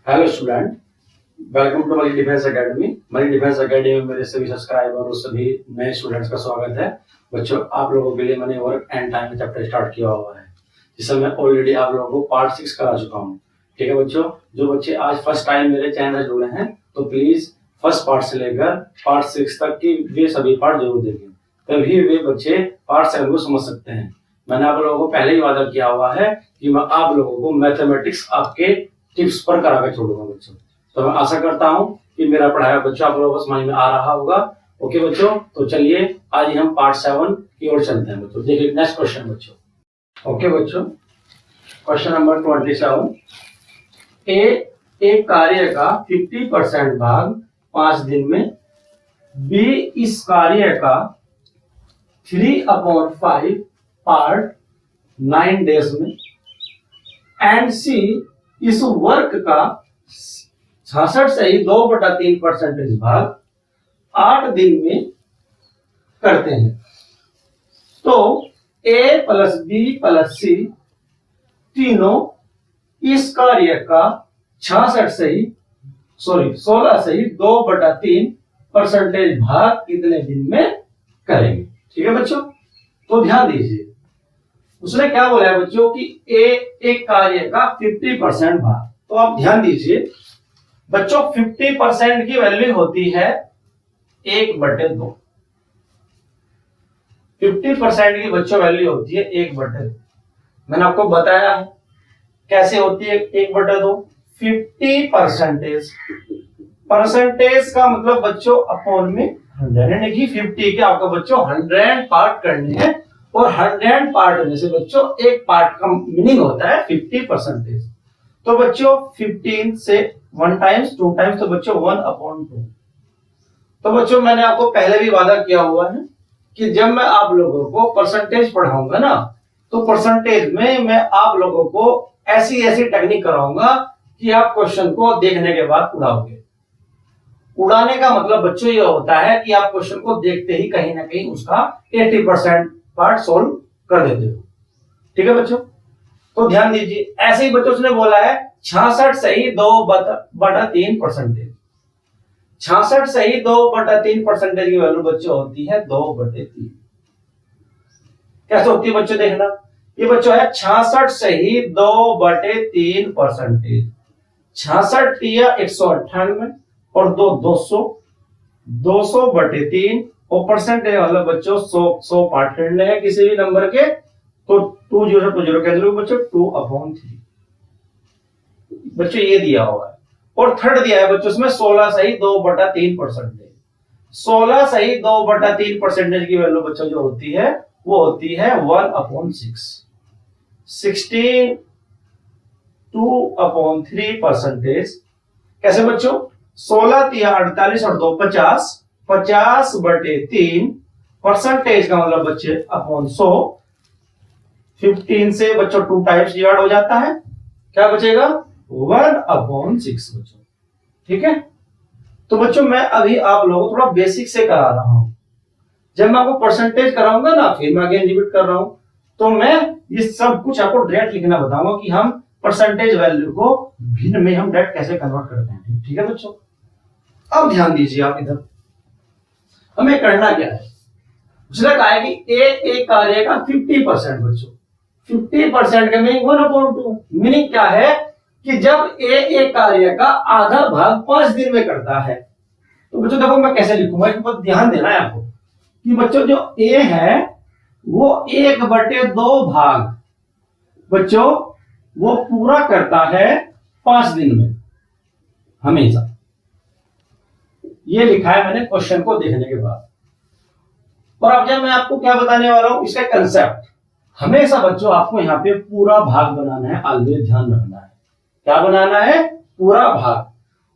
Hello student, welcome to Money Defence Academy. Money Defence Academy में मेरे सभी subscriber और सभी नए स्टूडेंट्स का स्वागत है। बच्चों, आप लोगों के लिए मैंने वर्क एंड टाइम में चैप्टर स्टार्ट किया हुआ है, जिसमें मैं ऑलरेडी आप लोगों को पार्ट 6 करा चुका हूँ। ठीक है बच्चों, जो बच्चे आज फर्स्ट टाइम मेरे चैनल से जुड़े हैं तो प्लीज फर्स्ट पार्ट से लेकर पार्ट 6 तक की वे सभी पार्ट जरूर देखें, तभी वे बच्चे पार्ट 7 को समझ सकते हैं। मैंने आप लोगों को पहले ही वादा किया हुआ है कि मैं आप लोगों को मैथमेटिक्स आपके टिप्स पर करा कर छोड़ूंगा बच्चों। तो मैं आशा करता हूं कि मेरा पढ़ाया बच्चों आप लोगों को समझ में आ रहा होगा। ओके बच्चों, तो चलिए आज हम पार्ट 7 की ओर चलते हैं बच्चों। देखिए नेक्स्ट क्वेश्चन बच्चों। ओके बच्चों, क्वेश्चन नंबर 27। एक कार्य का 50% भाग 5 दिन में, बी इस कार्य का 3/5 पार्ट 9 डेज में, एंड सी इस वर्क का 66.2/3% भाग 8 दिन में करते हैं। तो ए प्लस बी प्लस सी तीनों इस कार्य का 16.2/3% भाग कितने दिन में करेंगे। ठीक है बच्चों, तो ध्यान दीजिए, उसने क्या बोला है बच्चों कि एक कार्य का 50% भाग। तो आप ध्यान दीजिए बच्चों, 50% की वैल्यू होती है 1/2। 50% की बच्चों वैल्यू होती है 1/2। मैंने आपको बताया है कैसे होती है 1/2। 50% परसेंटेज का मतलब बच्चों अपॉन में 100, यानी कि 50 के आपको बच्चों 100 पार्ट करने हैं, और 100 पार्ट में से बच्चों एक पार्ट का मीनिंग होता है 50%। तो बच्चों 15 से 1 टाइम्स 2 टाइम्स, तो बच्चों 1/2। तो बच्चों मैंने आपको पहले भी वादा किया हुआ है कि जब मैं आप लोगों को परसेंटेज पढ़ाऊंगा ना, तो परसेंटेज में मैं आप लोगों को ऐसी ऐसी टेक्निक कराऊंगा कि आप क्वेश्चन को देखने के बाद उड़ाओगे। उड़ाने का मतलब बच्चों ये होता है कि आप क्वेश्चन को देखते ही कहीं ना कहीं उसका 80% पार्ट सोल्व कर देते हो। ठीक है बच्चों, तो ध्यान दीजिए, ऐसे ही बच्चों उसने बोला है 66.2/3%। 66.2/3% की वैल्यू बच्चों होती है 2/3। कैसे होती है बच्चों, देखना, ये बच्चों है 66/2/3%। 66 या 198 और 200, 200/3 और परसेंटेज मतलब बच्चों 100 पार्ट करने हैं किसी भी नंबर के, तो 20 कैंसिल होगा बच्चों 2/3 बच्चों ये दिया हुआ है। और थर्ड दिया है बच्चों उसमें 16.2/3%। 16.2/3% की वैल्यू बच्चों जो होती है वो होती है 1/6। 16 2/3%। कैसे बच्चों, 16 या 48 और 2 50, 50/3 परसेंटेज का मतलब बच्चे अपॉन 100। 15 से बच्चों 2 टाइम्स डिवाइड हो जाता है, क्या बचेगा 1/6 बच्चों। ठीक है, तो बच्चों मैं अभी आप लोगों को थोड़ा बेसिक से करा रहा हूं। जब मैं आपको परसेंटेज कराऊंगा ना, फिर मैं अगेन रिपीट कर रहा हूं, तो मैं ये सब कुछ आपको डायरेक्ट लिखना बताऊंगा कि हम परसेंटेज वैल्यू को भिन्न में हम डायरेक्ट कैसे कन्वर्ट करते हैं। ठीक है बच्चों, अब ध्यान दीजिए आप इधर, हमें करना क्या है। उसने कहा है कि एक कार्य का 50% बच्चों, 50% का मीनिंग 1/2। मीनिंग क्या है कि जब एक कार्य का आधा भाग 5 दिन में करता है, तो बच्चों देखो मैं कैसे लिखूंगा, एक बात ध्यान देना है आपको कि बच्चों जो ए है वो 1/2 भाग बच्चों वो पूरा करता है 5 दिन में हमेशा। ये लिखा है मैंने क्वेश्चन को देखने के बाद। और अब जब मैं आपको क्या बताने वाला हूं, इसका कंसेप्ट। हमेशा बच्चों आपको यहाँ पे पूरा भाग बनाना है, ऑलवेज ध्यान रखना है। क्या बनाना है, पूरा भाग।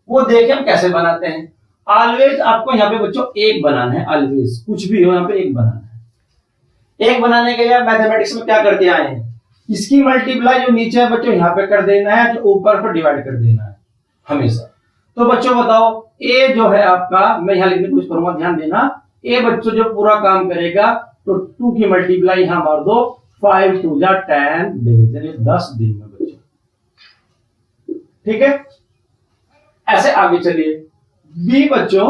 वो देखें हम कैसे बनाते हैं। ऑलवेज आपको यहाँ पे बच्चों एक बनाना है, ऑलवेज कुछ भी हो यहाँ पे एक बनाना है। एक बनाने के लिए मैथमेटिक्स में क्या करते आए हैं, इसकी मल्टीप्लाई जो नीचे है बच्चों यहाँ पे कर देना है, जो ऊपर पर डिवाइड कर देना है हमेशा। तो बच्चों बताओ, ए जो है आपका, मैं यहाँ लिखने की कोशिश करूंगा, ध्यान देना। ए बच्चों जो पूरा काम करेगा तो 2 की मल्टीप्लाई यहां मार दो, 5 2 10 डेज, यानी 10 दिन में बच्चों। ठीक है, ऐसे आगे चलिए। बी बच्चों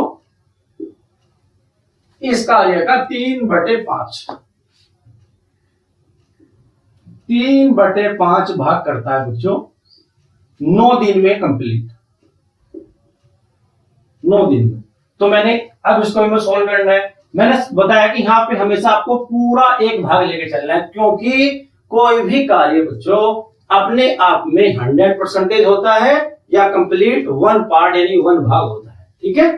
इस कार्य का 3/5 3/5 भाग करता है बच्चों 9 दिन में कंप्लीट, 9 दिन में। तो मैंने अब इसको हमें सोल्व करना है। मैंने बताया कि यहाँ पे हमेशा आपको पूरा एक भाग लेके चलना है, क्योंकि कोई भी कार्य बच्चों अपने आप में 100% होता है या कंप्लीट 1 पार्ट यानी 1 भाग होता है। ठीक है,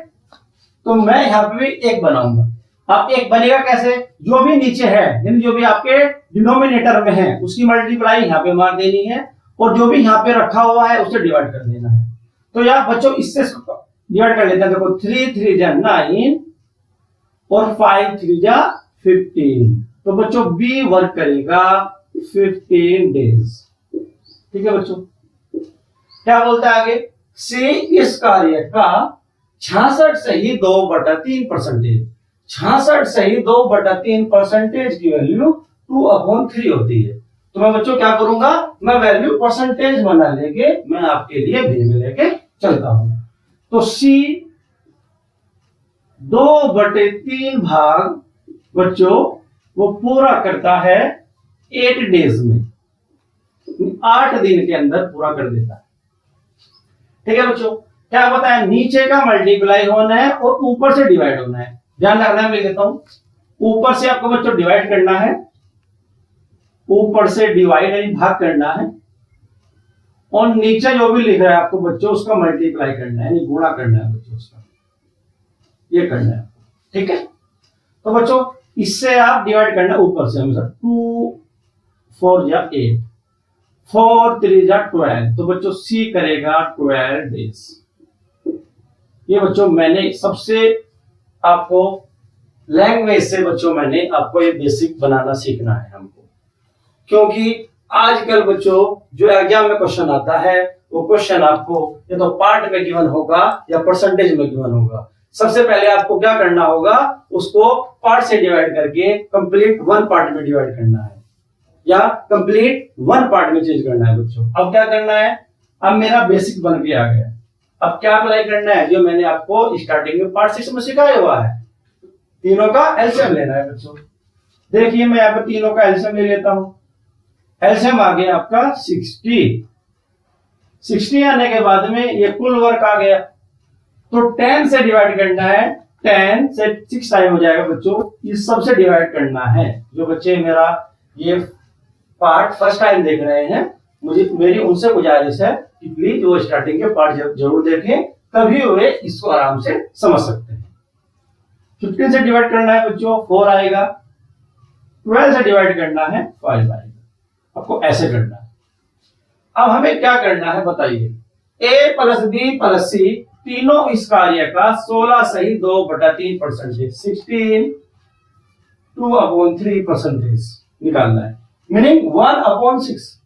तो मैं यहाँ पे भी एक बनाऊंगा। अब एक बनेगा कैसे, जो भी नीचे है यानी जो भी आपके डिनोमिनेटर में है उसकी मल्टीप्लाई यहाँ पे मार देनी है, और जो भी यहाँ पे रखा हुआ है उससे डिवाइड कर देना है। तो यार बच्चों इससे डिवाइड कर लेते हैं। देखो 3 3 जा 9 और 5 3 जा 15। तो बच्चों बी वर्क करेगा 15 डेज। ठीक है बच्चों, क्या बोलता है आगे, सी इस कार्य का 66 से ही 2/3%, 66 से ही 2/3% की वैल्यू 2/3 होती है। तो मैं बच्चों क्या करूंगा, मैं वैल्यू परसेंटेज बना लेके मैं आपके लिए भी में लेके चलता हूं। तो सी 2/3 भाग बच्चों वो पूरा करता है 8 डेज में, 8 दिन के अंदर पूरा कर देता है। ठीक है बच्चों, क्या बताया, नीचे का मल्टीप्लाई होना है और ऊपर से डिवाइड होना है। ध्यान रखना है, मैं कहता हूं ऊपर से आपको बच्चों डिवाइड करना है, ऊपर से डिवाइड यानी भाग करना है, और नीचे जो भी लिख रहा है आपको बच्चों उसका मल्टीप्लाई करना है यानी गुणा करना है बच्चों उसका, ये करना है। ठीक है, तो बच्चों इससे आप डिवाइड करना ऊपर से हमेशा। 2 4 जा 8, 4 3 जा 12। तो बच्चों सी करेगा 12 डेज। ये बच्चों मैंने सबसे आपको लैंग्वेज से बच्चों मैंने आपको ये बेसिक बनाना सीखना है हमको, क्योंकि आजकल बच्चों जो एग्जाम में क्वेश्चन आता है वो क्वेश्चन आपको या तो पार्ट में गिवन होगा या परसेंटेज में गिवन होगा। सबसे पहले आपको क्या करना होगा, उसको पार्ट से डिवाइड करके कंप्लीट 1 पार्ट में डिवाइड करना है या कंप्लीट 1 पार्ट में चेंज करना है बच्चों। अब क्या करना है, अब मेरा बेसिक बन के आ गया। अब क्या अप्लाई करना है, जो मैंने आपको स्टार्टिंग में पार्ट 6 में सिखाया हुआ है, तीनों का एलसीएम लेना है बच्चों। देखिए मैं यहाँ पे तीनों का एलसीएम ले लेता हूं। एलसीएम आ गया आपका 60। 60 आने के बाद में ये कुल वर्क आ गया, तो 10 से डिवाइड करना है। 10 से 6 टाइम हो जाएगा बच्चों, इस सब से डिवाइड करना है। जो बच्चे मेरा ये पार्ट फर्स्ट टाइम देख रहे हैं, मेरी उनसे गुजारिश है कि प्लीज वो स्टार्टिंग के पार्ट जरूर देखें, तभी वे इसको आराम से समझ सकते हैं। 15 से डिवाइड करना है बच्चों 4 आएगा, 12 से डिवाइड करना है 5 आएगा। आपको ऐसे करना है। अब हमें क्या करना है बताइए, a प्लस बी प्लस सी तीनों इस कार्य का 16 सही 2/3%, 16 2/3% निकालना है, मीनिंग 1/6।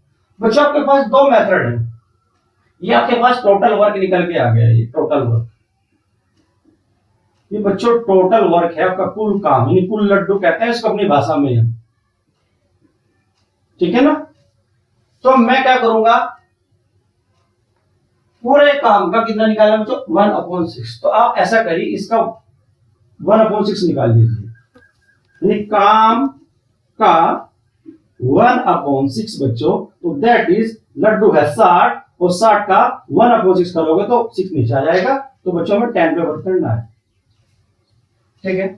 बच्चों आपके पास 2 मेथड है, ये आपके पास टोटल वर्क निकल के आ गया। ये टोटल वर्क, ये बच्चों टोटल वर्क है आपका, कुल काम यानी कुल लड्डू कहते हैं इसको अपनी भाषा में। ठीक है ना, तो मैं क्या करूंगा, पूरे काम का कितना निकालना बच्चों 1/6। तो आप ऐसा करिए, इसका 1/6 निकाल दीजिए, यानी काम का 1/6 बच्चों। तो दैट इज लड्डू है 60 और 60 का 1/6 करोगे तो 6 नीचे आ जाएगा। तो बच्चों में 10 पे वर्क करना है। ठीक है,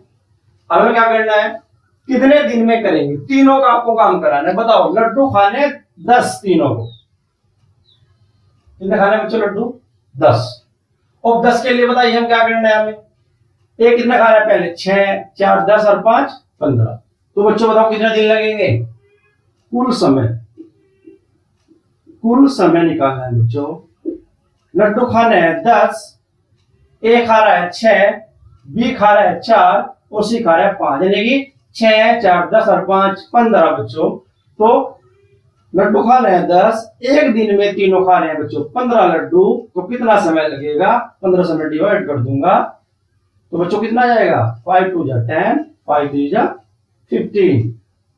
अब हमें क्या करना है, कितने दिन में करेंगे, तीनों का आपको काम कराना है। बताओ लड्डू खाने 10, तीनों को कितने खाने बच्चों लड्डू 10। और 10 के लिए बताइए हम क्या करना है, हमें एक कितना खाना है पहले 6 4 10 और 5 15। तो बच्चों बताओ कितने दिन लगेंगे, कुल समय निकालना है बच्चों। लड्डू खाने हैं 10, ए खा रहा है 6, बी खा रहा है 4 और सी खा रहा है 5, यानी कि 6 4 10 और 5 15 बच्चों। तो लड्डू खा रहे हैं 10, एक दिन में तीनों खा रहे हैं बच्चों 15 लड्डू। तो कितना समय लगेगा, 15 समय डिवाइड कर दूंगा तो बच्चों कितना आ जाएगा, 5 2 जा 10, 5 3 जा 15।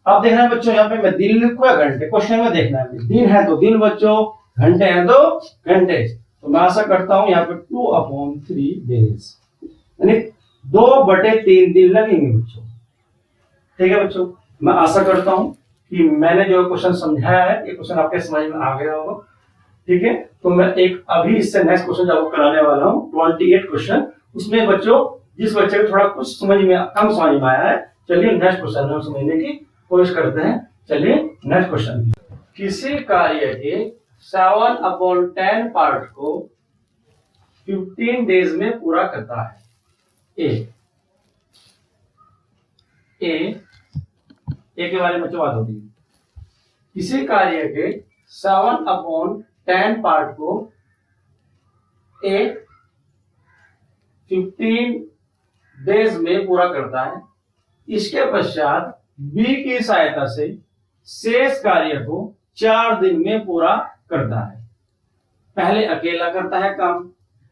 अब देखना है बच्चों, यहाँ पे मैं दिन लिखूं या घंटे, क्वेश्चन में देखना है। दिन है तो दिन बच्चों, घंटे हैं तो घंटे। तो मैं आशा करता हूं यहाँ पे 2/3 डेज यानी 2/3 दिन लगेंगे बच्चों। ठीक है बच्चों, मैं आशा करता हूं कि मैंने जो क्वेश्चन समझाया है ये क्वेश्चन आपके समझ में आ गया होगा। ठीक है, तो मैं एक अभी इससे नेक्स्ट क्वेश्चन आपको कराने वाला हूं 28 क्वेश्चन। उसमें बच्चों जिस बच्चे को थोड़ा कुछ समझ में कम समझ में आया है, चलिए नेक्स्ट क्वेश्चन हम समझने की कोशिश करते हैं। चलिए नेक्स्ट क्वेश्चन, किसी कार्य के 7/10 पार्ट को 15 डेज में पूरा करता है। ए के बारे में बच्चों बात होती है। किसी कार्य के 7/10 पार्ट को ए 15 डेज में पूरा करता है। इसके पश्चात बी की सहायता से शेष कार्य को 4 दिन में पूरा करता है। पहले अकेला करता है काम,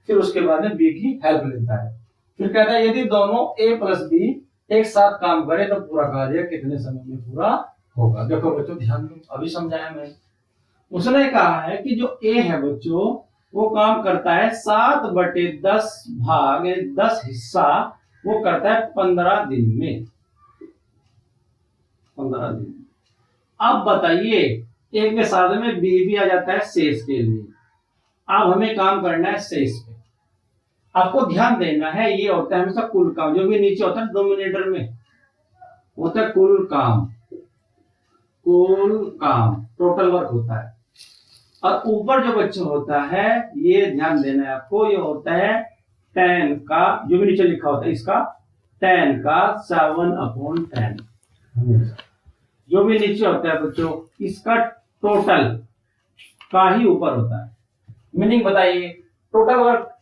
फिर उसके बाद में बी की हेल्प लेता है। फिर कहता है यदि दोनों ए प्लस बी एक साथ काम करे तो पूरा कार्य कितने समय में पूरा होगा। देखो बच्चों ध्यान दो, अभी समझाया मैंने। उसने कहा है कि जो ए है बच्चों वो काम करता है 7/10 भाग 10 हिस्सा वो करता है 15 दिन में। 15 दिन। अब बताइए ए के साथ में बी भी आ जाता है शेष के लिए। अब हमें काम करना है शेष पे। आपको ध्यान देना है ये होता है हमेशा कुल काम, जो भी नीचे होता है डिनोमिनेटर में होता है कुल काम टोटल वर्क होता है। और ऊपर जो बच्चा होता है ये ध्यान देना है आपको, ये होता है 10 का, जो भी नीचे लिखा होता है इसका 10 का 7/10 जो भी नीचे होता है बच्चों इसका टोटल का ही ऊपर होता है। मीनिंग बताइए टोटल वर्क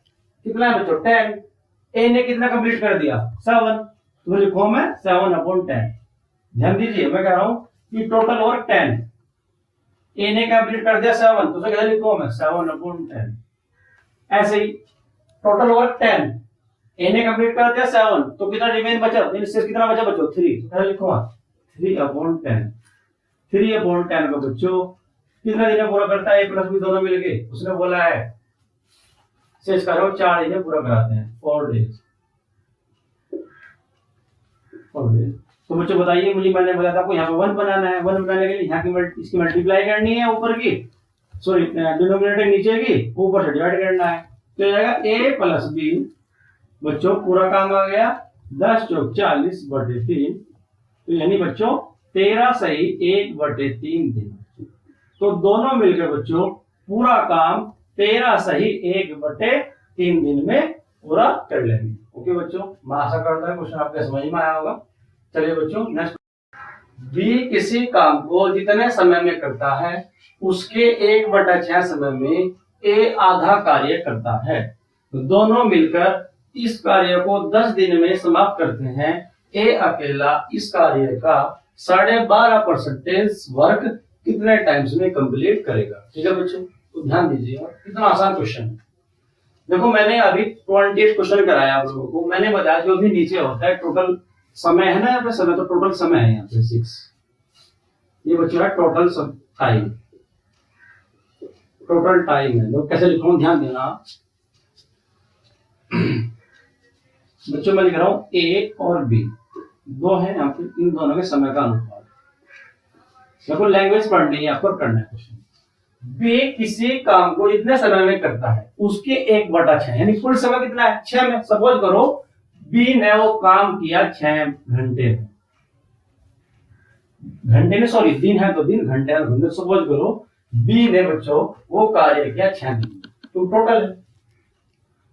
कितना है बच्चों 10। ए ने कितना कंप्लीट कर दिया 7, तो लिखो मैं 7/10। ध्यान दीजिए मैं कह रहा हूं कि टोटल वर्क 10, ए ने कंप्लीट कर दिया 7, तो क्या लिखो मैं 7/10। ऐसे ही टोटल वर्क 10, ए ने कंप्लीट कर दिया 7, तो कितना रिमेन बचा, शेष कितना बचा बच्चों 3, तो क्या लिखो 3/10। 3/10 का बच्चों कितना दिन में पूरा करता है, ए प्लस बी दोनों मिलके, उसने बोला है शेष कार्य 4 दिन में पूरा कराते हैं 4 डेज। तो बच्चों बताइए मुझे, मैंने बताया था आपको यहाँ पे 1 बनाना है। 1 बनाने के लिए यहाँ की इसकी मल्टीप्लाई करनी है ऊपर की, सॉरी डिनोमिनेटर नीचे की, ऊपर से डिवाइड करना है। तो जाएगा ए प्लस बी बच्चों पूरा काम आ गया 10 चौक 40/3, तो यानी बच्चों 13 सही 1/3 दिन। तो दोनों मिलकर बच्चों पूरा काम 13 सही 1/3 दिन में पूरा कर लेंगे। ओके बच्चों, मैं आशा करता हूं क्वेश्चन आपके समझ में आया होगा। चलिए बच्चों नेक्स्ट, बी किसी काम को जितने समय में करता है उसके 1/6 समय में ए आधा कार्य करता है। तो दोनों मिलकर इस कार्य को 10 दिन में समाप्त करते हैं। ए अकेला इस कार्य का 12.5% वर्क कितने टाइम्स में कंप्लीट करेगा। ठीक है बच्चों, तो ध्यान दीजिएगा, कितना आसान क्वेश्चन है। देखो मैंने अभी 28 क्वेश्चन कराया आप लोगों को। मैंने बताया जो भी नीचे होता है टोटल समय है ना, यहाँ पे समय, तो टोटल समय है यहाँ पे 6। ये बच्चों है टोटल टाइम, टोटल टाइम है। लोग कैसे लिखूं ध्यान देना बच्चों। मैं लिख रहा हूं ए और बी दो है यहाँ पे, इन दोनों के समय का अनुपात। देखो लैंग्वेज पढ़नी है आपको, करना है क्वेश्चन। बी किसी काम को जितने समय में करता है उसके 1/6 यानी कुल समय कितना है 6 में। सपोज करो बी ने वो काम किया 6 घंटे में, घंटे में सॉरी दिन है तो दिन, घंटे है घंटे। सपोज करो बी ने बच्चों वो कार्य किया 6 दिन, तो टोटल है।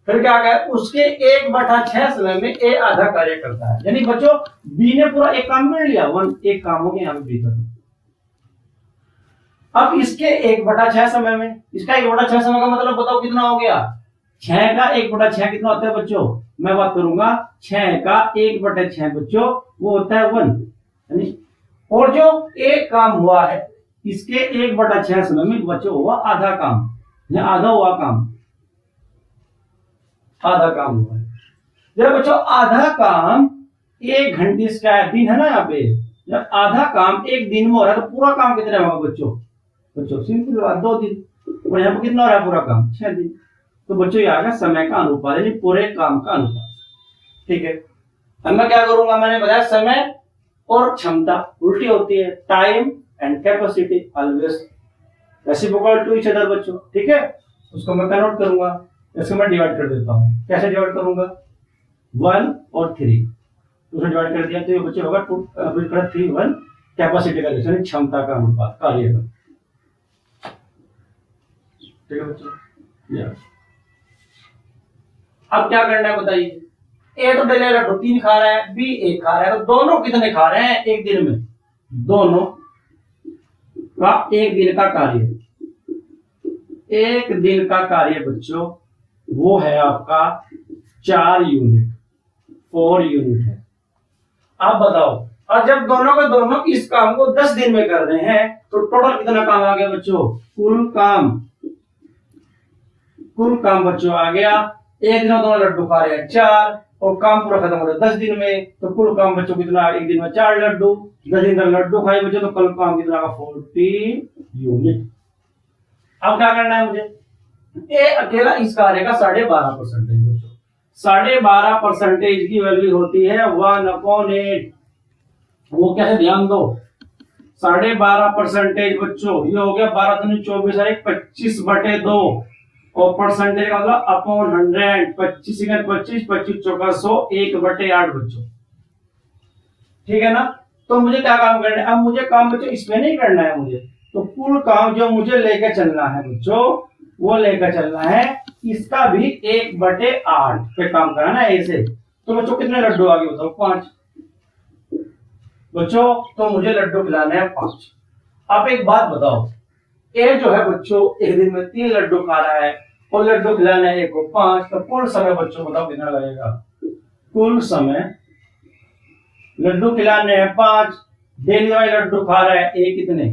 फिर क्या गया उसके 1/6 समय में ए आधा कार्य करता है, यानी बच्चों बी ने पूरा एक काम कर लिया, एक काम हो गया यहाँ पे बी का। अब इसके 1/6 समय में, इसका 1/6 समय का मतलब बताओ कितना हो गया। 6 का 1/6 कितना होता है बच्चों, मैं बात करूंगा 6 का 1/6 बच्चों वो होता है 1। और जो एक काम हुआ है इसके 1/6 समय में बच्चों हुआ आधा काम, या आधा हुआ काम, आधा काम हुआ है। जब बच्चों आधा काम 1 घंटे इसका दिन है ना यहाँ पे, जब आधा काम 1 दिन में हो रहा है तो पूरा काम कितना होगा बच्चों, बच्चों सिंपल बात 2 दिन। और यहाँ पे कितना हो रहा है पूरा काम 6 दिन। तो बच्चों ये आ गया समय का अनुपात, यानी पूरे काम का अनुपात। ठीक है, अब मैं क्या करूंगा, मैंने बताया समय और क्षमता उल्टी होती है, time and capacity always reciprocal to each other बच्चों। ठीक है, उसको मैं कन्वर्ट करूंगा, इसको मैं डिवाइड कर देता हूं। कैसे डिवाइड करूंगा, 1 और 3 उसमें डिवाइड कर दिया तो ये बच्चे होगा 3 1 कैपेसिटी का रेशियो, क्षमता का अनुपात कार्य का। ठीक है बच्चों, अब क्या करना है बताइए। ए तो डेली लड्डू 3 खा रहा है, बी 1 खा रहा है, तो दोनों कितने खा रहे हैं एक दिन में, दोनों का एक दिन का कार्य, एक दिन का कार्य बच्चों वो है आपका 4 यूनिट, 4 यूनिट है। आप बताओ, और जब दोनों के दोनों इस काम को 10 दिन में कर रहे हैं तो टोटल कितना काम आ गया बच्चों, कुल काम बच्चों आ गया, एक दिन में दोनों लड्डू खा रहे हैं 4 और काम पूरा खत्म हो रहा है 10 दिन में, तो कुल काम बच्चों कितना, एक दिन में 4 लड्डू, 10 दिन तक लड्डू खाए बच्चों, तो कल काम कितना का 40 यूनिट। अब क्या करना है मुझे, ये अकेला इस कार्य का 12.5% बच्चों, 12.5% की वैल्यू होती है 1/8। वो कैसे, ध्यान दो, 12.5% बच्चों ये हो गया 12 दूनी 24 है 25/2 और परसेंटेज का मतलब अपॉन 100, 25 25 25 चौका 100 1/8 बच्चों। ठीक है ना, तो मुझे क्या काम करना है, अब मुझे काम बच्चों इसमें नहीं करना है मुझे, तो कुल काम जो मुझे लेकर चलना है बच्चों, वो लेकर चलना है इसका भी 1/8 पे काम करना है ऐसे। तो बच्चों कितने लड्डू आ गए बताओ, 5 बच्चों, तो मुझे लड्डू खिलाने हैं 5। आप एक बात बताओ, ए जो है बच्चों एक दिन में 3 लड्डू खा रहा है और लड्डू खिलाने हैं एक को 5, तो कुल समय बच्चों बताओ कितना लगेगा, कुल समय लड्डू खिलाने हैं 5, डेली वाले लड्डू खा रहा है एक कितने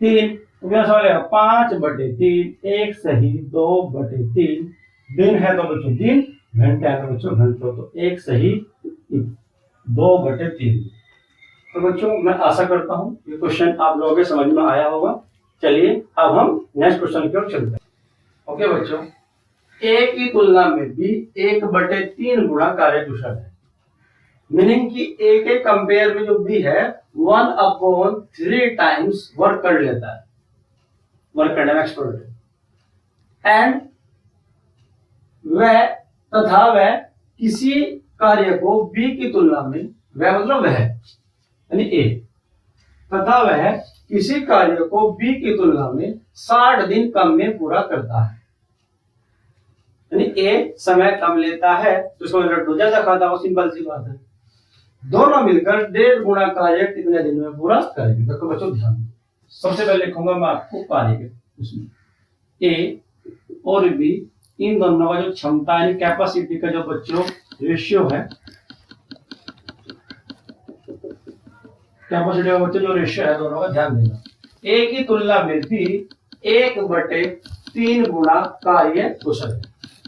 3, तो क्या सवाल है 5/3, 1 सही 2/3, दिन है तो बच्चों दिन, घंटे है तो बच्चों घंटों, तो 1 सही 2/3। तो बच्चों मैं आशा करता हूं ये क्वेश्चन आप लोगों के समझ में आया होगा। चलिए अब हम नेक्स्ट क्वेश्चन की ओर चलते हैं। ओके बच्चों, ए की तुलना में बी 1/3 गुणा कार्यकुशल है, मीनिंग कि ए के कंपेयर में जो बी है 1/3 टाइम्स वर्क कर लेता है, वर्क करने में एक्सपर्ट है, एंड वह तथा वह किसी कार्य को बी की तुलना में, वह मतलब वह यानी ए, तथा वह किसी कार्य को बी की तुलना में 60 दिन कम में पूरा करता है, यानी ए समय कम लेता है तो उसको लड्डू ज्यादा खाता है, सिंपल सी बात है। दोनों मिलकर 1.5 गुना कार्य कितने दिन में पूरा करेंगे। तो बच्चों ध्यान, सबसे पहले लिखूंगा मैं आपको कार्य, उसमें ए और बी इन दोनों का जो क्षमता यानी कैपेसिटी का जो बच्चों रेशियो है, कैपेसिटी का बच्चों जो रेशियो है दोनों का ध्यान देना। ए की तुलना में भी 1/3 गुना कार्य कुशल है।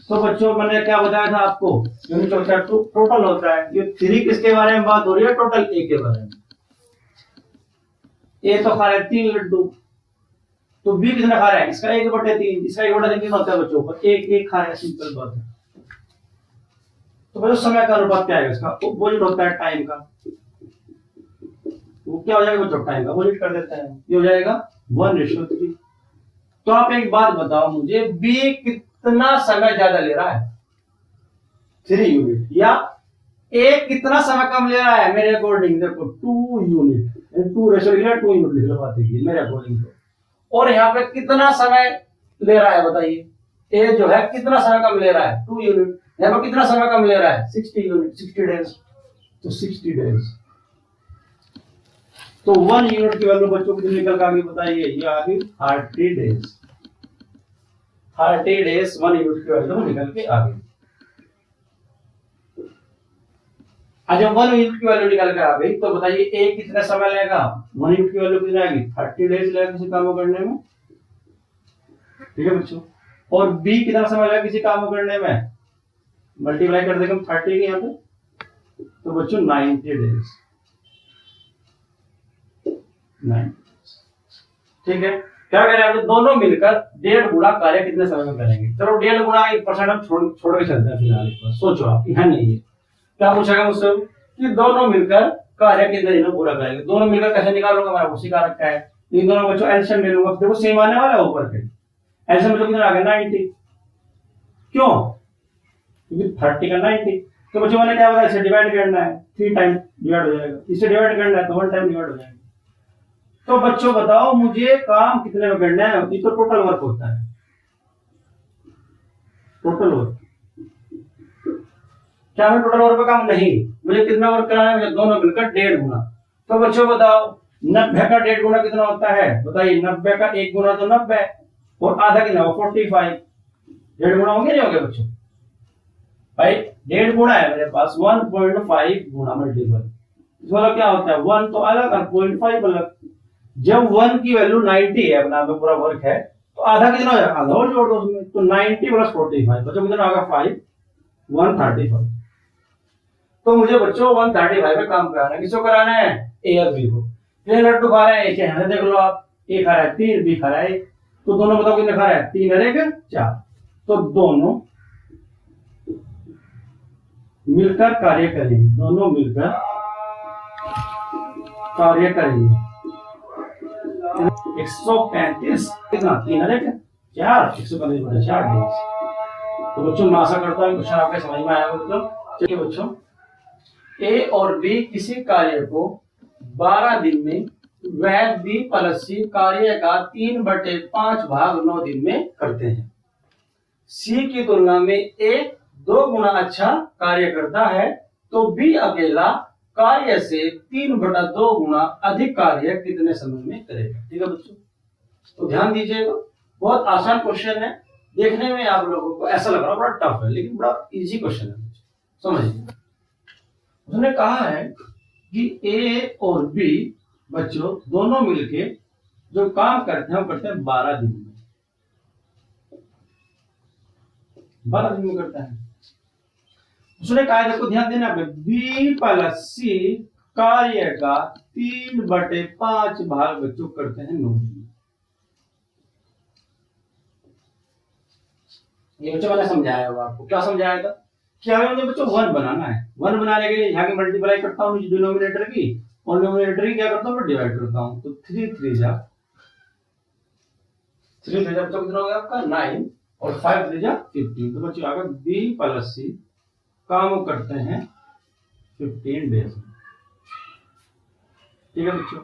तो बच्चों मैंने क्या बताया था आपको, यूनिट होता है टोटल होता है, ये 3 किसके बारे में बात हो रही है, टोटल ए के बारे में। ए तो खा रहा है 3 लड्डू, तो बी कितना खा रहा है, इसका 1/3, इसका 1/3 कितना होता है बच्चों को, 1 खा रहा है, सिंपल बात है। तो बच्चों समय का अनुपात क्या है इसका, अपोजिट होता है टाइम का, वो क्या हो जाएगा बच्चों, टाइम का अपोजिट कर देते हैं, ये हो जाएगा 1:3। तो आप एक बात बताओ मुझे, बी कितना समय ज्यादा ले रहा है, 3 यूनिट, या ए कितना समय कम ले रहा है, मेरे अकॉर्डिंग देखो 2 यूनिट, 2 रेशियो 2 यूनिट लिख लो, बात है मेरे अकॉर्डिंग तो। और यहाँ पे कितना समय ले रहा है बताइए, ए जो है कितना समय कम ले रहा है, 2 यूनिट, यहाँ पे कितना समय कम ले रहा है, 60 यूनिट, 60 डेज, तो 60 डेज। तो 1 यूनिट की वैल्यू बच्चों को निकल कर आ गई बताइए, ये आ गई 30 डेज, 30 डेज 1 यूनिट की वैल्यू निकल के आ गई। जब 1 यूनिट की वैल्यू निकल कर आ गई तो बताइए ए कितना समय लेगा, 1 यूनिट की वैल्यू कितनी आएगी, 30 डेज लगेगा किसी काम को करने में। ठीक है बच्चों, और बी कितना समय लगेगा किसी काम को करने में, मल्टीप्लाई कर देंगे 30 के यहाँ पे, तो बच्चों 90 डेज, 90। ठीक है, क्या करें आप दोनों मिलकर 1.5 गुना कार्य कितने समय में करेंगे। चलो 1.5 गुना 1% हम छोड़ के चलते हैं फिलहाल। एक बार सोचो आप, है नहीं है क्या पूछेगा मुझसे कि दोनों मिलकर कार्य कितने दिनों पूरा करेंगे। दोनों मिलकर कैसे निकालूंगा, मैंने उसी का रखा है। इन दोनों बच्चों एलसीएम ले लूंगा, देखो सेम आने वाला है ऊपर पे। एलसीएम बच्चों कितना आ गया 90, क्यों क्योंकि 30 का 90। तो बच्चों मैंने क्या बताया, इसे डिवाइड करना है, 3 टाइम डिवाइड हो जाएगा। इसे डिवाइड करना है तो 1 टाइम डिवाइड हो जाएगा। तो बच्चों बताओ मुझे काम कितने में करना है। ये तो टोटल वर्क होता है, टोटल वर्क। क्या मैं टोटल वर्क का काम नहीं, मुझे कितना वर्क कराना है, मुझे दोनों मिलकर 1.5 गुना। तो बच्चों बताओ 90 का 1.5 गुना कितना होता है, बताइए। 90 का 1 गुना तो 90 और आधा कितना हो 45। 1.5 गुना होंगे नहीं होंगे बच्चों भाई। 1.5 गुना है मेरे पास, 1.5 गुना मल्टीपल। इसका क्या होता है 1 तो अलग और 0.5 अलग। जब 1 की वैल्यू 90 है, अपना में पूरा वर्क है, तो आधा कितना हो जाएगा, आधा और जोड़ दो उसमें। तो 90 प्लस 45 बच्चों कितना होगा 5, 135। तो मुझे बच्चों 135 पे काम कराना है। किसको कराना है, ए और बी को। ये लड्डू खा रहे हैं, एक है देख लो आप, ए खा रहा है 3, बी खा रहा है 1। तो दोनों बताओ कितने खा रहा है, 3 और 1 4। तो दोनों मिलकर कार्य करेंगे, दोनों मिलकर कार्य करेंगे। 135 कितना, 3 और 1 4, 135 बटे 4 डेज। तो बच्चों मैं आशा करता हूँ क्वेश्चन आपके समझ में आया बच्चों। चलिए बच्चों, ए और बी किसी कार्य को 12 दिन में वह बी प्लस सी कार्य का 3/5 भाग 9 दिन में करते हैं। सी की तुलना में ए 2 गुना अच्छा कार्य करता है, तो बी अकेला कार्य से 3/2 गुना अधिक कार्य कितने समय में करेगा। ठीक है बच्चों, तो ध्यान दीजिएगा। बहुत आसान क्वेश्चन है, देखने में आप लोगों को ऐसा लग रहा है बड़ा टफ है, लेकिन बड़ा इजी क्वेश्चन है, समझिए। उसने कहा है कि ए और बी बच्चों दोनों मिलके जो काम करते हैं वो करते हैं 12 दिन में। 12 दिन में करता है। उसने कहा है, देखो ध्यान देना, बी प्लस सी कार्य का 3/5 भाग बच्चों करते हैं 9 दिन। ये बच्चों मैंने समझाया हुआ आपको। क्या समझाया था कि हमें मुझे बच्चों 1 बनाना है। 1 बनाने के लिए यहाँ की मल्टीप्लाई करता हूँ डिनोमिनेटर की, और डिनोमिनेटर की क्या करता हूँ, मैं डिवाइड करता हूँ। तो 3 3 जा 3 3 जा बच्चों कितना हो गया आपका 9, और 5 3 जा 15। तो बच्चों आगे बी प्लस सी काम करते हैं 15 डेज में। ठीक है बच्चों,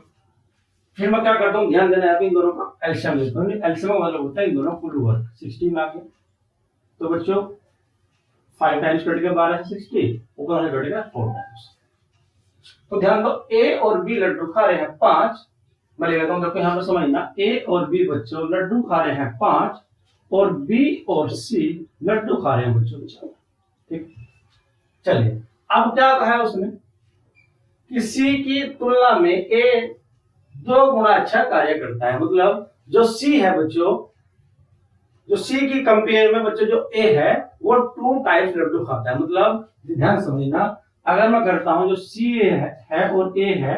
फिर मैं क्या करता हूँ, ध्यान देना है, इन दोनों का एलसीएम लेता हूँ। एलसीएम मतलब होता है इन दोनों कुल वर्क 16 आ गया। तो बच्चों 5 टाइम्स कट गया 12 से 60, ऊपर से कटेगा 4 टाइम्स। तो ध्यान दो, ए और बी लड्डू खा रहे हैं 5। मैं ले लेता हूँ, देखो यहाँ पर समझना, ए और बी बच्चों लड्डू खा रहे हैं 5, और बी और सी लड्डू खा रहे हैं बच्चों। ठीक, चलिए अब क्या कहा है उसने, किसी की तुलना में ए 2 गुना अच्छा कार्य करता है। मतलब जो सी है बच्चों, जो सी की कंपेयर में बच्चों जो ए है वो 2 टाइम्स लड्डू खाता है। मतलब ध्यान समझना, अगर मैं करता हूं जो सी है और ए है,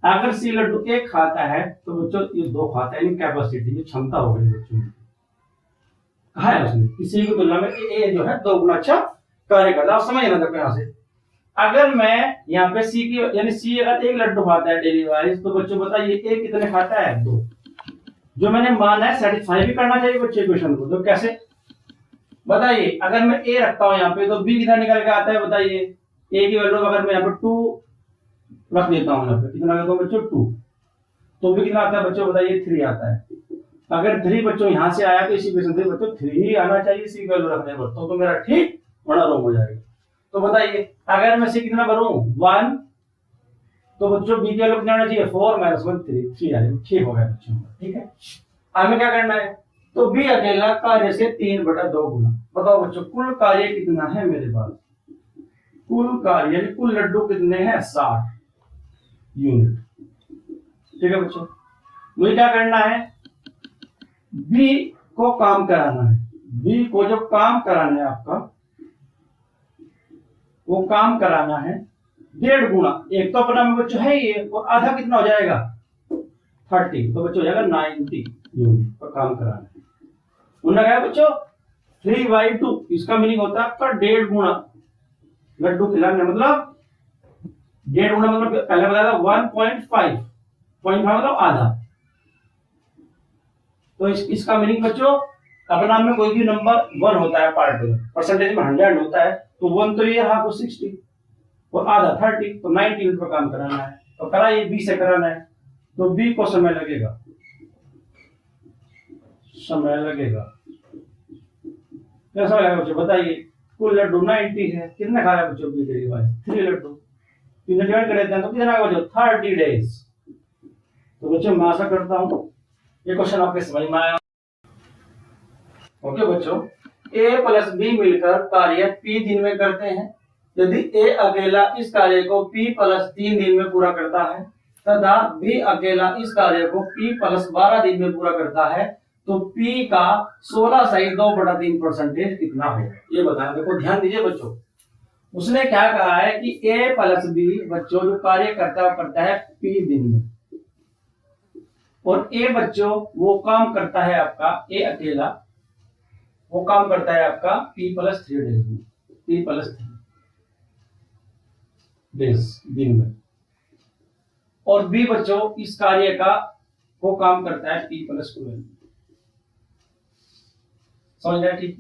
अगर सी लड्डू 1 खाता है तो बच्चों ये 2 खाता है। यानी कैपेसिटी, ये क्षमता हो गई बच्चों की। कहा है उसने किसी की तुलना में ए जो है 2 गुना अच्छा कार्य करता है। आप समझ ना, यहाँ से अगर मैं यहाँ पे सी की, यानी सी अगर 1 लड्डू खाता है डेली वाइज, तो बच्चों बताइए ए कितने खाता है 2। जो मैंने माना है सेटिस्फाई भी करना चाहिए बच्चे क्वेश्चन को। तो कैसे बताइए, अगर मैं ए रखता हूं यहाँ पे तो बी कितना निकल के आता है, बताइए। ए की वैल्यू अगर मैं यहाँ पे 2 रख देता हूँ, यहाँ पे कितना रखता हूँ बच्चों 2, तो बी कितना आता है बच्चों, बताइए 3 आता है। अगर 3 बच्चों यहाँ से आया तो इसी क्वेश्चन से बच्चों 3 ही आना चाहिए सी वैल्यू रखने पर, तो मेरा ठीक बड़ा रॉन्ग हो जाएगा। तो बताइए अगर मैं सी कितना भरूं 1, तो बच्चों बी की वैल्यू कितना आना चाहिए 4 - 1 3 आ जाएगा। ठीक हो गया बच्चों, ठीक है। हमें क्या करना है, तो बी अकेला कार्य से 3/2 गुना। बताओ बच्चों कुल कार्य कितना है मेरे पास, कुल कार्य यानी कुल लड्डू कितने हैं 60 यूनिट। ठीक है बच्चों, मुझे क्या करना है, बी को काम कराना है। बी को जो काम कराना है आपका, वो काम कराना है 1.5 गुना। एक तो अपना में बच्चों है ये, और आधा कितना हो जाएगा 30, तो बच्चों हो जाएगा 90। यूनिट पर काम कराना है। उन्होंने कहा बच्चों 3/2, इसका मीनिंग होता है आपका 1.5 गुना लड्डू खिलाने, मतलब 1.5 गुना मतलब पहले बताया था 1.5, 0.5 मतलब आधा। तो इसका मीनिंग बच्चों अपना में कोई भी नंबर 1 होता है पार्ट में, परसेंटेज में 100 होता है, तो 1 तो ये रहा, तो 60 और आधा 30, तो 90 यूनिट पर काम कराना है। तो कराइए, बी से कराना है, तो बी को समय लगेगा, समय लगेगा। क्या समय लगेगा बच्चों बताइए? कुल लड्डू 90 है, कितने खा रहे हैं बच्चों? बी के लिए 3 लड्डू, 3 डिवाइड कर देते हैं तो कितना आएगा बच्चों? 30 डेज। तो बच्चों मैं आशा करता हूं ये क्वेश्चन आपके समझ में आया। ओके बच्चों, ए प्लस बी मिलकर कार्य पी दिन में करते हैं। यदि ए अकेला इस कार्य को पी प्लस 3 दिन में पूरा करता है तथा बी अकेला इस कार्य को पी प्लस 12 दिन में पूरा करता है, तो पी का 16 सही 2/3% कितना होगा, ये बताना। देखो ध्यान दीजिए बच्चों, उसने क्या कहा है कि ए प्लस बी बच्चों जो कार्य करता है पी दिन में, और ए बच्चों वो काम करता है आपका, ए अकेला वो काम करता है आपका P प्लस 3 डेज में, P प्लस 3 डेज दिन में, और B बच्चों इस कार्य का वो काम करता है P प्लस 12। समझ गया? ठीक।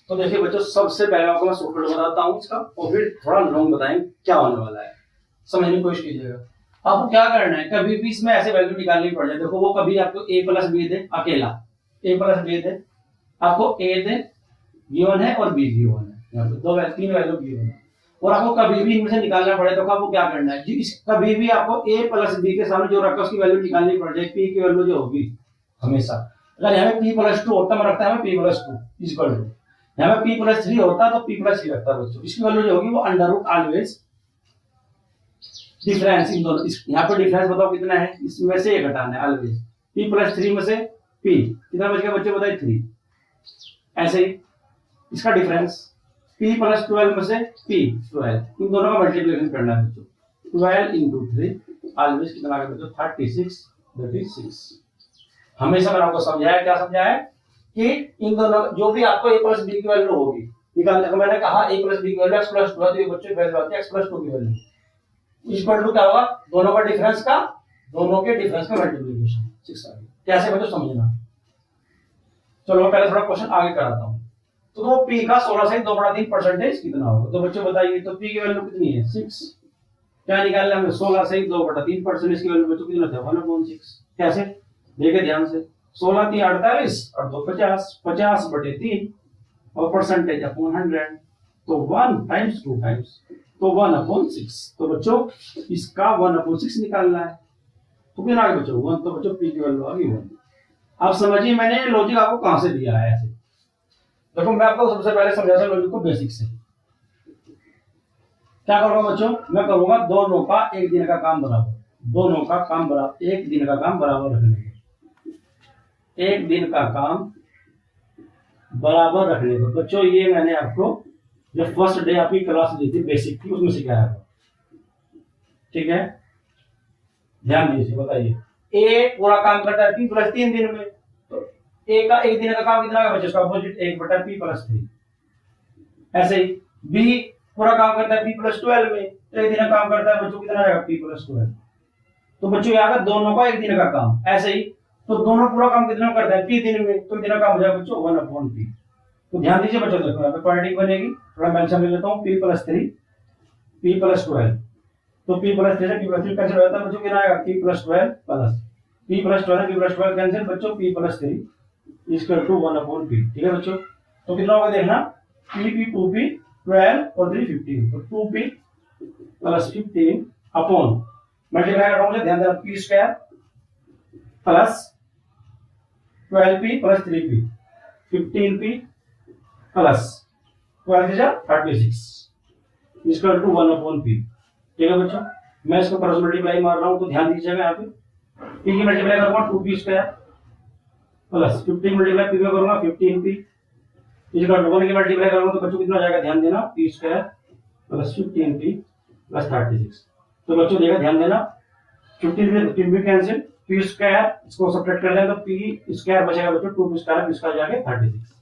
तो देखिए बच्चों, सबसे पहले आपको मैं शॉर्टकट बताता हूँ इसका, और फिर थोड़ा लॉन्ग बताएंगे क्या होने वाला है, समझने की कोशिश कीजिएगा। आपको क्या करना है, कभी भी इसमें ऐसे वैल्यू निकालनी पड़ जाए। देखो वो कभी आपको A प्लस बी दे, अकेला A प्लस बी दे, आपको A दे गिवन है और B गिवन है, यहाँ पे 3 वैल्यू गिवन है, और आपको कभी भी इनमें से निकालना पड़े तो आपको क्या करना है, कभी भी आपको A प्लस बी के सामने जो रखा उसकी वैल्यू निकालनी पड़ जाए, P की वैल्यू जो होगी हमेशा, अगर यहाँ पे P प्लस 2 होता, मैं रखता है P प्लस 2 इक्वल टू, यहाँ पे P प्लस 3 होता तो P प्लस 3 रखता है बच्चों। इसकी वैल्यू जो होगी वो under root always difference in दोनों, यहाँ पे डिफरेंस बताओ कितना है, इसमें से 1 घटाना है ऑलवेज, P प्लस 3 में से P कितना बच गया बच्चों बताइए? 3। ऐसे ही इसका डिफरेंस P प्लस 12 में से P 12, इन दोनों का मल्टीप्लिकेशन करना है बच्चों, 12 इंटू 3 ऑलवेज कितना आ गया बच्चों? 36, दैट इज 6। हमेशा मैंने आपको समझाया, क्या समझाया कि इन दोनों जो भी आपको a प्लस b की वैल्यू होगी निकालने को, मैंने कहा a प्लस b की वैल्यू x प्लस 2 है, तो ये बच्चों की वैल्यू आती है x प्लस 2 की वैल्यू इक्वल टू क्या होगा? दोनों का डिफरेंस का, दोनों के डिफरेंस का मल्टीप्लिकेशन 6 आ गया। कैसे बच्चों समझना? चलो मैं पहले थोड़ा क्वेश्चन आगे कराता हूं। तो वो P का 16 से 2/3% कितना होगा? तो बच्चों बताइए, तो P की वैल्यू कितनी है? 6। क्या निकालना है हमें? 16 से 2/3% इसकी वैल्यू बच्चों कितना था? 1/6। कैसे? देखिए ध्यान से, 16 3 48 और 2 50, 50/3 और परसेंटेज अपॉन 100, तो 1 टाइम्स 2 टाइम्स, तो 1/6। तो बच्चों इसका 1/6 निकालना है, तो कितना आ गया बच्चों? 1। तो बच्चों P की वैल्यू आ गई 1। आप समझिए मैंने लॉजिक आपको कहां से दिया है। ऐसे देखो, मैं आपको सबसे पहले समझाता हूं लॉजिक को बेसिक से। क्या करूंगा बच्चों? मैं करूंगा दोनों का एक दिन का काम बराबर, दोनों का काम बराबर, एक दिन का काम बराबर रखने को, एक दिन का काम बराबर रखने को बच्चों, ये मैंने आपको जब फर्स्ट डे आपकी क्लास ली थी बेसिक की, उसमें सिखाया था। ठीक है, ध्यान दीजिए। बताइए, ए पूरा काम करता है P प्लस 3 दिन में, तो ए का एक दिन का काम कितना है बच्चों? इसका अपोजिट 1/P प्लस 3। ऐसे ही बी पूरा काम करता है P प्लस 12 में, तो एक दिन का काम करता है बच्चों कितना आएगा? P plus 12। तो बच्चों ये आएगा दोनों का एक दिन का काम। ऐसे ही तो दोनों पूरा काम कितना करता है? P दिन में, तो दिन का काम हो जाएगा बच्चों 1/P। तो ध्यान दीजिए बच्चों, देखो यहाँ पे क्वाड्रेटिक बनेगी, थोड़ा मैं समझ लेता हूँ। P प्लस 3 P प्लस 12, तो P प्लस 3 से P प्लस 3 कैंसिल हो जाता है बच्चों, कितना आएगा? P plus 12 plus P plus 12 P plus 12 cancel बच्चों, P plus 3 equal to 1/P। ठीक है बच्चों, तो कितना होगा देखना, P 2P 12 और 3 15, तो 2P प्लस 15 अपॉन मल्टीप्लाई कर रहा हूं, ध्यान देना, P square plus 12P plus 3P 15P plus 12 से 36 इक्वल टू 1/P। ठीक है बच्चों, मैं इसको क्रॉस मल्टीप्लाई मार रहा हूं, तो ध्यान दीजिएगा यहाँ पे P की मल्टीप्लाई करूंगा 2P square plus 15 multiply P में करूंगा 15P इक्वल टू 1 की मल्टीप्लाई करूंगा, तो बच्चों कितना हो जाएगा? ध्यान देना, P square plus 15P plus 36। तो बच्चों देखा, ध्यान देना, 15 से 15 भी कैंसिल, पी स्क्वायर, इसको सब्ट्रैक्ट कर लें तो पी स्क्वायर बचेगा बच्चों 2p स्क्वायर, पी स्क्वायर जाके 36।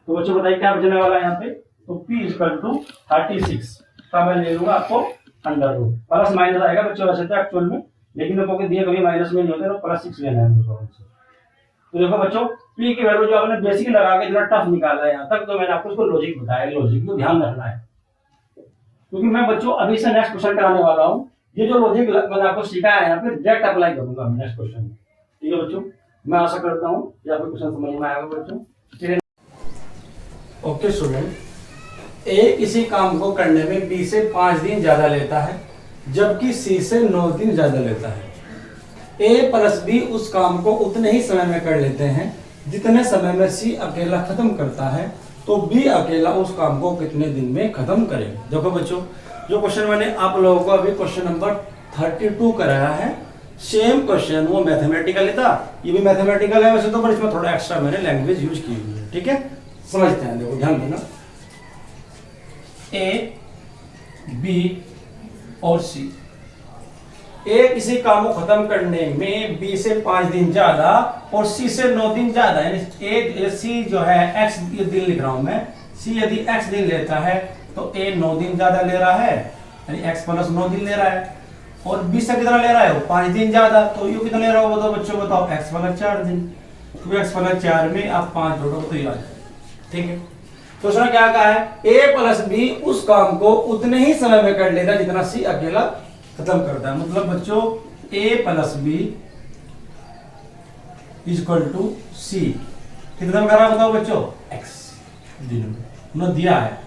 तो बच्चों बताइए क्या बचने वाला है यहाँ पे, तो p इक्वल टू 36 का मैं ले लूंगा आपको अंडर रूट, प्लस माइनस आएगा बच्चों वैसे तो एक्चुअल में, लेकिन मेरे को दिए कभी माइनस में नहीं होते तो +6 लेना है मेरे को बच्चों। तो देखो बच्चों p की वैल्यू जो आपने बेसिक लगा के इतना टफ निकाला है यहाँ तक, तो मैंने आपको इसको लॉजिक बताया, लॉजिक को ध्यान रखना है, क्योंकि मैं बच्चों अभी से नेक्स्ट क्वेश्चन कराने वाला हूँ। ये जो लॉजिक मैंने आपको सिखाया है यहाँ पे डायरेक्ट अप्लाई करूंगा नेक्स्ट क्वेश्चन में, ठीक है बच्चों। मैं आशा करता हूँ कि आपको क्वेश्चन समझ में आएगा बच्चों। ओके स्टूडेंट, ए किसी काम को करने में बी से 5 दिन ज्यादा लेता है, जबकि सी से 9 दिन ज्यादा लेता है। ए प्लस बी उस काम को उतने ही समय में कर लेते हैं जितने समय में सी अकेला खत्म करता है, तो बी अकेला उस काम को कितने दिन में खत्म करेगा। देखो बच्चों, जो क्वेश्चन मैंने आप लोगों को अभी क्वेश्चन नंबर 32 कराया है, सेम क्वेश्चन वो मैथमेटिकल था, ये भी मैथमेटिकल है वैसे तो, पर इसमें थोड़ा एक्स्ट्रा मैंने लैंग्वेज यूज की हुई है, ठीक है। समझते हैं, देखो ध्यान देना, ए बी और सी, ए किसी काम को खत्म करने में बी से 5 दिन ज्यादा और सी से 9 दिन ज्यादा, यानी ए सी जो है एक्स दिन लिख रहा हूं मैं, सी यदि एक्स दिन लेता है तो ए 9 दिन ज्यादा ले रहा है, यानी एक्स प्लस 9 दिन ले रहा है, और बी से कितना ले रहा है वो 5 दिन ज्यादा, तो यू कितना ले रहा होगा, तो बच्चों बताओ एक्स प्लस 4 दिन, तो एक्स प्लस 4 में आप 5 जोड़ोगे तो ये आ जाए, ठीक है। तो उसने क्या कहा है, ए प्लस बी उस काम को उतने ही समय में कर लेगा जितना सी अकेला खत्म करता है। मतलब बच्चों ए प्लस बी इक्वल टू सी कितना में कर रहा है बताओ बच्चों, एक्स दिन में उन्होंने दिया है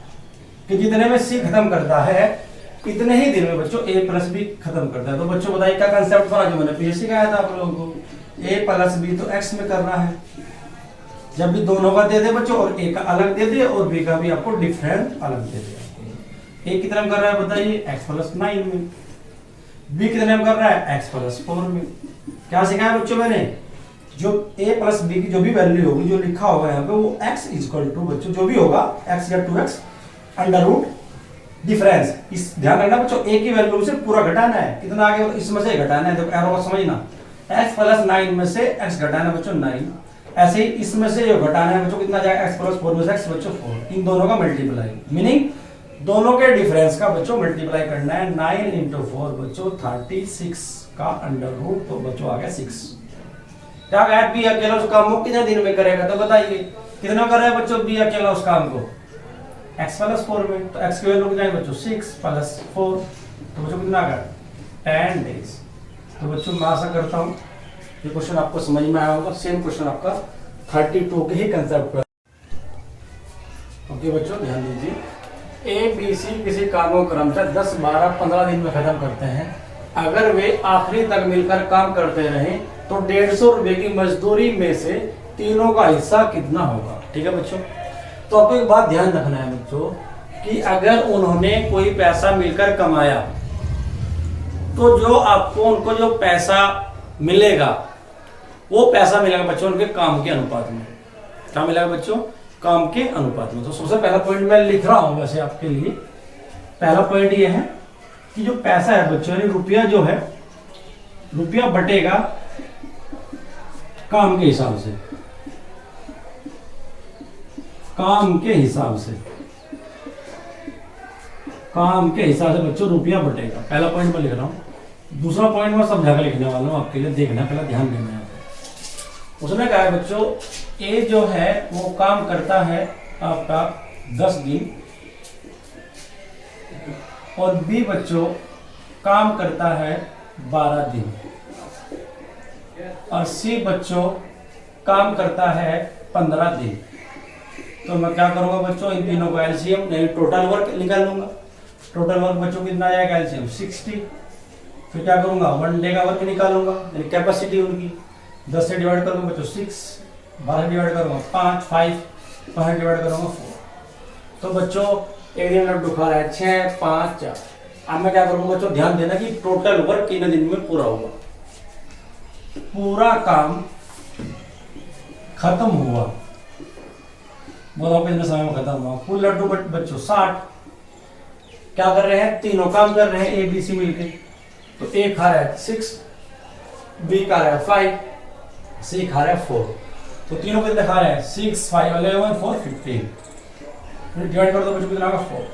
कि जितने में सी खत्म करता है इतने ही दिन में बच्चों ए प्लस बी खत्म करता है। तो बच्चों बताइए क्या कंसेप्ट था जो मैंने पीछे सिखाया था आप लोगों को, ए प्लस बी तो एक्स में करना है, जब भी दोनों का दे दे बच्चों और ए का अलग दे दे और बी का भी आपको डिफरेंट अलग दे दे। ए कितना में कर रहा है बताइए, एक्स प्लस 9 में, बी कितने में कर रहा है, एक्स प्लस 4 में। क्या सिखाया बच्चों मैंने, जो ए प्लस बी की जो भी वैल्यू होगी जो लिखा होगा यहाँ पे वो एक्स इक्वल टू बच्चों जो भी होगा एक्स या 2x अंडर रूट डिफरेंस। इस ध्यान रखना बच्चों, ए की वैल्यू से पूरा घटाना है, कितना आगे इसमें से घटाना है, देखो एरो को समझना, एक्स प्लस 9 में से एक्स घटाना है बच्चों 9, ऐसे ही इसमें से जो घटाना है बच्चों कितना जाएगा, एक्स प्लस 4 में से एक्स बच्चों 4, इन दोनों का मल्टीप्लाई, मीनिंग दोनों के डिफरेंस का बच्चों मल्टीप्लाई करना है, 9 इंटू 4 बच्चों 36 का अंडर रूट, तो बच्चों आ गया 6। क्या कहा, बी अकेला उस काम को कितने दिन में करेगा, तो बताइए कितना कर रहा है बच्चों बी अकेला उस काम को, x प्लस 4 में, तो x की वैल्यू कितना है बच्चों 6 प्लस 4, तो बच्चों कितना आ गया 10 डेज। तो बच्चों मैं आशा करता हूँ ये क्वेश्चन आपको समझ में आया होगा, सेम क्वेश्चन आपका 32 के ही कंसेप्ट पर। ओके बच्चों ध्यान दीजिए, ए बी सी किसी काम को क्रमशः 10, 12, 15 दिन में खत्म करते हैं, अगर वे आखिरी तक मिलकर काम करते रहें तो 150 रुपए की मजदूरी में से तीनों का हिस्सा कितना होगा। ठीक है बच्चों, तो आपको एक बात ध्यान रखना है बच्चों कि अगर उन्होंने कोई पैसा मिलकर कमाया तो जो आपको उनको जो पैसा मिलेगा वो पैसा मिलेगा बच्चों उनके काम के अनुपात में। क्या मिलेगा बच्चों, काम के अनुपात में। तो सबसे पहला पॉइंट मैं लिख रहा हूं वैसे आपके लिए, पहला पॉइंट ये है कि जो पैसा है बच्चों यानी रुपया जो है, रुपया बटेगा काम के हिसाब से, काम के हिसाब से, काम के हिसाब से बच्चों रुपया बटेगा। पहला पॉइंट मैं लिख रहा हूं। दूसरा पॉइंट मैं समझा कर लिखने वाला हूं आपके लिए, देखना पहला ध्यान देना है। उसने कहा है बच्चों ए जो है वो काम करता है आपका 10 दिन और बी बच्चों काम करता है 12 दिन और सी बच्चों काम करता है 15 दिन। तो मैं क्या करूंगा बच्चों, इन तीनों को एलसीएम यानी टोटल वर्क निकाल लूंगा। टोटल वर्क बच्चों कितना आएगा एलसीएम 60। फिर क्या करूंगा, 1 डे का वर्क निकालूंगा यानी कैपेसिटी उनकी 10 से डिवाइड करूंगा बच्चों 6, 12 डिवाइड करूंगा 5, 5 डिवाइड करूंगा 4। तो बच्चों एक दिन लड्डू खा रहा है 6, 5, 4। अब मैं क्या करूंगा बच्चों, ध्यान देना कि टोटल वर्क 3 दिन में पूरा होगा, पूरा काम खत्म हुआ, बताओ कितने समय में खत्म हुआ। कुल लड्डू बच्चों 60। क्या कर रहे हैं, तीनों काम कर रहे हैं ए बी सी मिलके। तो ए खा रहा है 6, बी खा रहा है 5, सी खा रहा है 4, तो तीनों को दिखा रहे हैं 6, 5, 11, 4, 15, फिर डिवाइड कर दो बच्चों कितना होगा 4।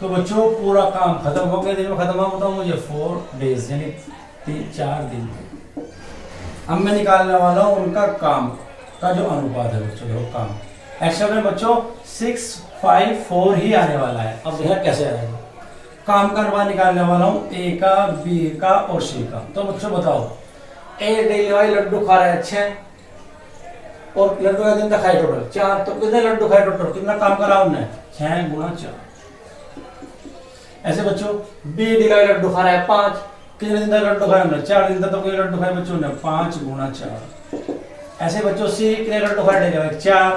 तो बच्चों पूरा काम खत्म हो गया, दिन में खत्म होगा मुझे 4 डेज यानी 4 दिन। अब मैं निकालने वाला हूँ उनका काम का जो अनुपात है बच्चों, देखो काम एक्चुअल में बच्चों 6, 5, 4 ही आने वाला है। अब देखना कैसे आएगा। काम का अनुपात निकालने वाला हूँ ए का, बी का और सी का। तो बच्चों बताओ, ए डेली वाइज लड्डू खा रहा है 6 और लड्डू का दिन तक खाए टोटल 4, तो कितने लड्डू खाए टोटल, कितना काम करा उन्होंने 6 गुणा 4। ऐसे बच्चों बी डेली वाइज लड्डू खा रहा है 5, कितने दिन तक लड्डू खाए उन्होंने 4 दिन तक, तो कितने लड्डू खाए बच्चों ने 5 गुणा 4। ऐसे बच्चों सी कितने लड्डू खाए डेली वाइज 4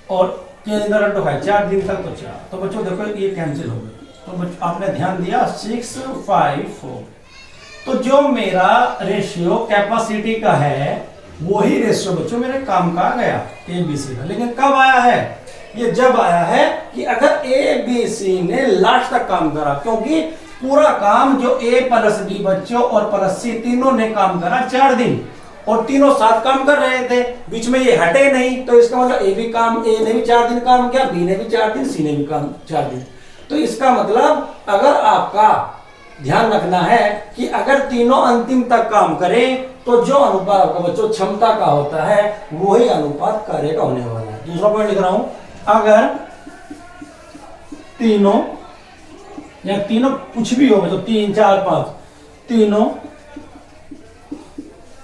और कितने दिन तक लड्डू खाए 4 दिन तक, तो 4। तो बच्चों देखो ये कैंसिल हो गया। तो बच्चों आपने ध्यान दिया 6, 5, 4, तो जो मेरा रेशियो कैपेसिटी का है वही रेशियो बच्चों मेरे काम का आ गया ए बी सी का। लेकिन कब आया है, ये जब आया है कि अगर ए बी सी ने लास्ट तक काम करा, क्योंकि पूरा काम जो ए प्लस बी बच्चों और प्लस सी तीनों ने काम करा 4 दिन और तीनों साथ काम कर रहे थे, बीच में ये हटे नहीं, तो इसका मतलब ए ने भी 4 दिन काम किया, बी ने भी 4 दिन, सी ने भी काम 4 दिन। तो इसका मतलब अगर आपका ध्यान रखना है कि अगर तीनों अंतिम तक काम करें तो जो अनुपात आपका बच्चों क्षमता का होता है वही अनुपात कार्य का होने वाला है। दूसरा पॉइंट लिख रहा हूं, अगर तीनों या तीनों कुछ भी हो तो 3, 4, 5 तीनों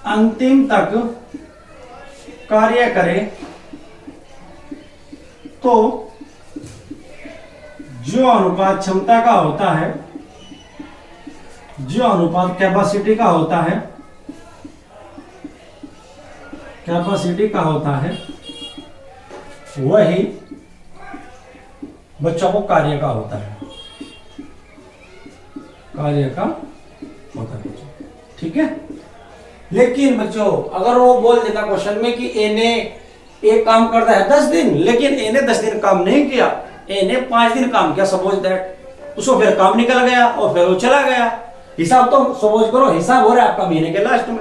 अंतिम तक कार्य करें तो जो अनुपात क्षमता का होता है, जो अनुपात कैपेसिटी का होता है, कैपेसिटी का होता है वही बच्चों को कार्य का होता है, कार्य का होता है बच्चों, ठीक है। लेकिन बच्चों अगर वो बोल देता क्वेश्चन में कि ए ने एक काम करता है 10 दिन, लेकिन ए ने 10 दिन काम नहीं किया, ए ने 5 दिन काम किया, सपोज दैट, उसको फिर काम निकल गया और फिर वो चला गया। हिसाब तो सपोज करो हिसाब हो रहा है आपका महीने के लास्ट में,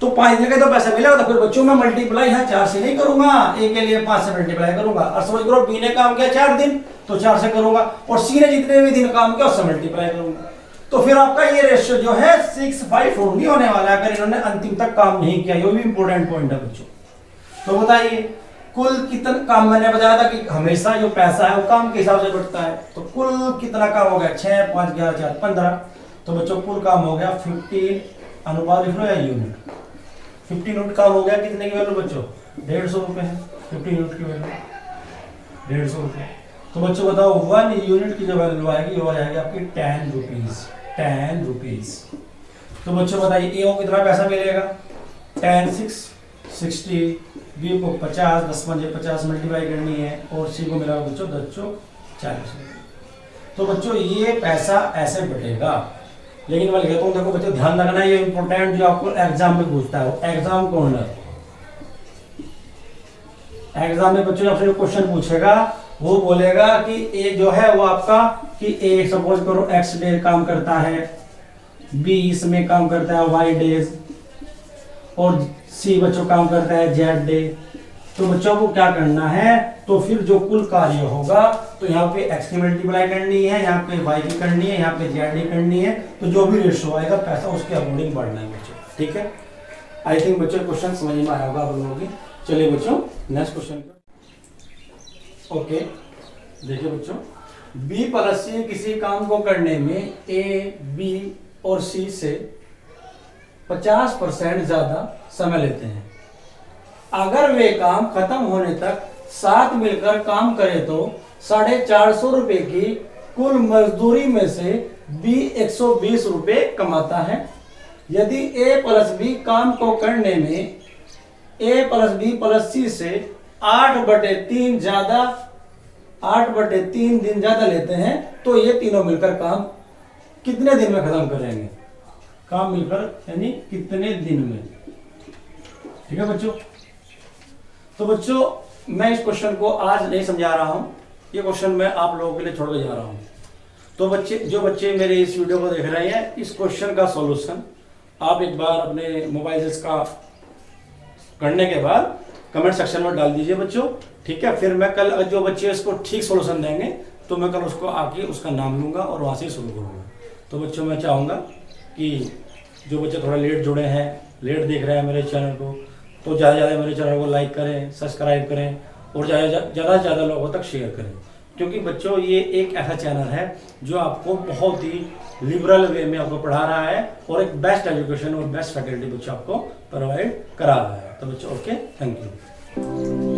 तो 5 दिन का तो पैसा मिलेगा, तो फिर बच्चों में मल्टीप्लाई है 4 से नहीं करूंगा, ए के लिए 5 से मल्टीप्लाई करूंगा। और सपोज करो बी ने काम किया 4 दिन तो 4 से करूंगा और सी ने जितने भी दिन काम किया उससे मल्टीप्लाई करूंगा। तो फिर आपका ये रेशियो जो है 6, 5, 4 नहीं होने वाला अगर इन्होंने अंतिम तक काम नहीं किया। ये भी इंपॉर्टेंट पॉइंट है बच्चों। तो बताइए कुल कितना काम, मैंने बताया था कि हमेशा जो पैसा है वो काम के हिसाब से बढ़ता है, तो कुल कितना काम हो गया 6, 5, 11, 4, 15। तो बच्चों कुल काम हो गया 15, अनुपात लिख लो या यूनिट, 15 यूनिट काम हो गया। कितने की वैल्यू बच्चों 150 रुपए है, 15 यूनिट की वैल्यू 150 रुपए। तो बच्चों बताओ 1 यूनिट की जो वैल्यू आएगी वो आ जाएगी आपकी 10 रुपीज, 10 रुपीज। तो बच्चों बताइए ए को कितना पैसा मिलेगा 10, 6, 60, बी को 50, 10 पंजे 50 मल्टीप्लाई करनी है और सी को मिला बच्चों 10 चौक 40। तो बच्चों ये पैसा ऐसे बटेगा। लेकिन मैं कहता हूँ देखो बच्चों ध्यान रखना, ये इंपॉर्टेंट जो आपको एग्जाम में पूछता है, एग्जाम कॉर्नर, एग्जाम में बच्चों आपसे जो क्वेश्चन पूछेगा वो बोलेगा कि ए जो है वो आपका कि ए सपोज करो x डे काम करता है, बी इसमें काम करता है y डेज और सी बच्चों काम करता है z डे। तो बच्चों को क्या करना है, तो फिर जो कुल कार्य होगा तो यहाँ पे x की मल्टीप्लाई करनी है, यहाँ पे y की करनी है, यहाँ पे z की करनी है। तो जो भी रेशियो आएगा पैसा उसके अकॉर्डिंग बढ़ना है बच्चों, ठीक है। आई थिंक बच्चों क्वेश्चन समझ में आया होगा आप लोगों की। चलिए बच्चों नेक्स्ट क्वेश्चन। ओके देखिए बच्चों, बी प्लस सी किसी काम को करने में ए, बी और सी से 50% ज्यादा समय लेते हैं। अगर वे काम खत्म होने तक साथ मिलकर काम करें तो 450 रुपए की कुल मजदूरी में से बी 120 रुपए कमाता है। यदि ए प्लस बी काम को करने में ए प्लस बी प्लस सी से 8/3 दिन ज्यादा लेते हैं तो ये तीनों मिलकर काम कितने दिन में खत्म करेंगे, काम मिलकर यानी कितने दिन में, ठीक है बच्चों। तो बच्चों मैं इस क्वेश्चन को आज नहीं समझा रहा हूं, ये क्वेश्चन मैं आप लोगों के लिए छोड़ के जा रहा हूं। तो बच्चे जो बच्चे मेरे इस वीडियो को देख रहे हैं, इस क्वेश्चन का सॉल्यूशन आप एक बार अपने मोबाइल से इसका करने के बाद कमेंट सेक्शन में डाल दीजिए बच्चों, ठीक है। फिर मैं कल जो बच्चे इसको ठीक सोल्यूशन देंगे तो मैं कल उसको आके उसका नाम लूँगा और वहाँ से शुरू करूँगा। तो बच्चों मैं चाहूँगा कि जो बच्चे थोड़ा लेट जुड़े हैं, लेट देख रहे हैं मेरे चैनल को, तो ज़्यादा से ज़्यादा मेरे चैनल को लाइक करें, सब्सक्राइब करें और ज़्यादा से ज़्यादा लोगों तक शेयर करें। क्योंकि बच्चों ये एक ऐसा चैनल है जो आपको बहुत ही लिबरल वे में आपको पढ़ा रहा है और एक बेस्ट एजुकेशन और बेस्ट फैकल्टी बच्चों आपको प्रोवाइड करा रहा है। तो बच्चों ओके, थैंक यू।